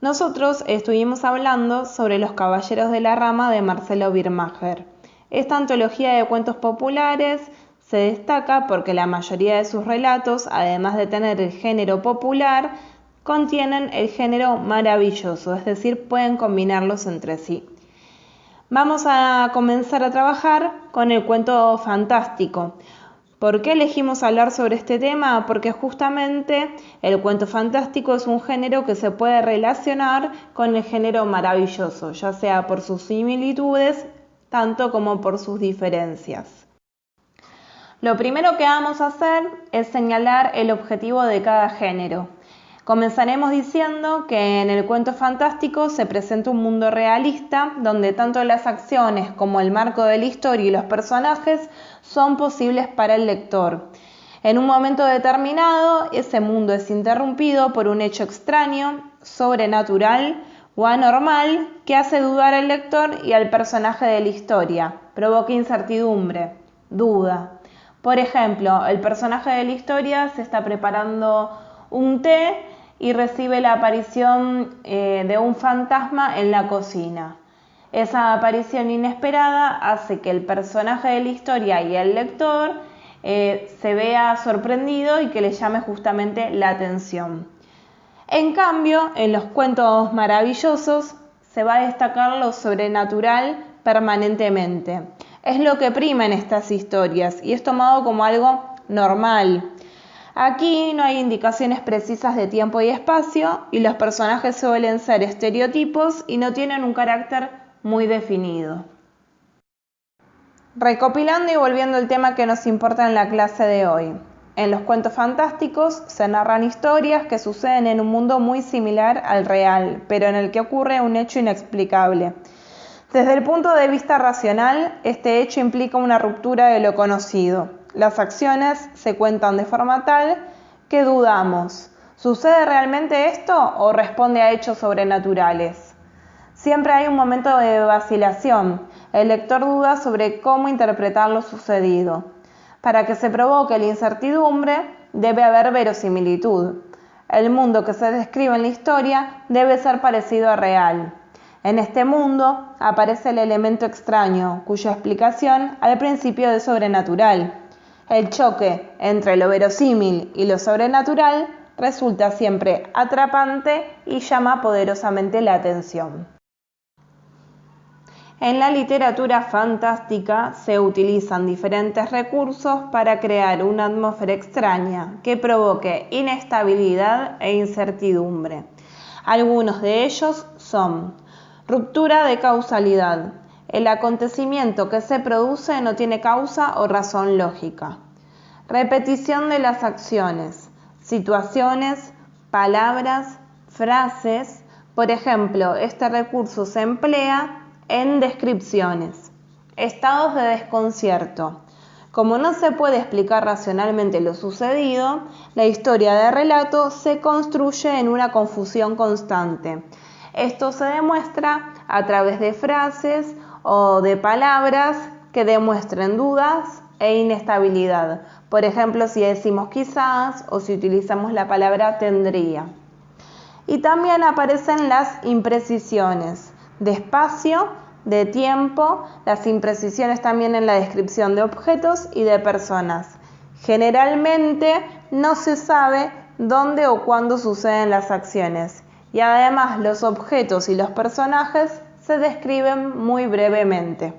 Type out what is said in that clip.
Nosotros estuvimos hablando sobre Los Caballeros de la Rama de Marcelo Birmacher. Esta antología de cuentos populares se destaca porque la mayoría de sus relatos, además de tener el género popular, contienen el género maravilloso, es decir, pueden combinarlos entre sí. Vamos a comenzar a trabajar con el cuento fantástico. ¿Por qué elegimos hablar sobre este tema? Porque justamente el cuento fantástico es un género que se puede relacionar con el género maravilloso, ya sea por sus similitudes, tanto como por sus diferencias. Lo primero que vamos a hacer es señalar el objetivo de cada género. Comenzaremos diciendo que en el cuento fantástico se presenta un mundo realista donde tanto las acciones como el marco de la historia y los personajes son posibles para el lector. En un momento determinado, ese mundo es interrumpido por un hecho extraño, sobrenatural o anormal que hace dudar al lector y al personaje de la historia, provoca incertidumbre, duda. Por ejemplo, el personaje de la historia se está preparando un té y recibe la aparición de un fantasma en la cocina. Esa aparición inesperada hace que el personaje de la historia y el lector se vea sorprendido y que le llame justamente la atención. En cambio, en los cuentos maravillosos se va a destacar lo sobrenatural permanentemente. Es lo que prima en estas historias y es tomado como algo normal. Aquí no hay indicaciones precisas de tiempo y espacio y los personajes suelen ser estereotipos y no tienen un carácter muy definido. Recopilando y volviendo al tema que nos importa en la clase de hoy. En los cuentos fantásticos se narran historias que suceden en un mundo muy similar al real, pero en el que ocurre un hecho inexplicable. Desde el punto de vista racional, este hecho implica una ruptura de lo conocido. Las acciones se cuentan de forma tal que dudamos. ¿Sucede realmente esto o responde a hechos sobrenaturales? Siempre hay un momento de vacilación. El lector duda sobre cómo interpretar lo sucedido. Para que se provoque la incertidumbre, debe haber verosimilitud. El mundo que se describe en la historia debe ser parecido a real. En este mundo aparece el elemento extraño, cuya explicación al principio es sobrenatural. El choque entre lo verosímil y lo sobrenatural resulta siempre atrapante y llama poderosamente la atención. En la literatura fantástica se utilizan diferentes recursos para crear una atmósfera extraña que provoque inestabilidad e incertidumbre. Algunos de ellos son: ruptura de causalidad. El acontecimiento que se produce no tiene causa o razón lógica. Repetición de las acciones, situaciones, palabras, frases. Por ejemplo, este recurso se emplea en descripciones. Estados de desconcierto. Como no se puede explicar racionalmente lo sucedido, la historia de relato se construye en una confusión constante. Esto se demuestra a través de frases o de palabras que demuestren dudas e inestabilidad. Por ejemplo, si decimos quizás o si utilizamos la palabra tendría. Y también aparecen las imprecisiones de espacio, de tiempo, las imprecisiones también en la descripción de objetos y de personas. Generalmente no se sabe dónde o cuándo suceden las acciones. Y además los objetos y los personajes se describen muy brevemente.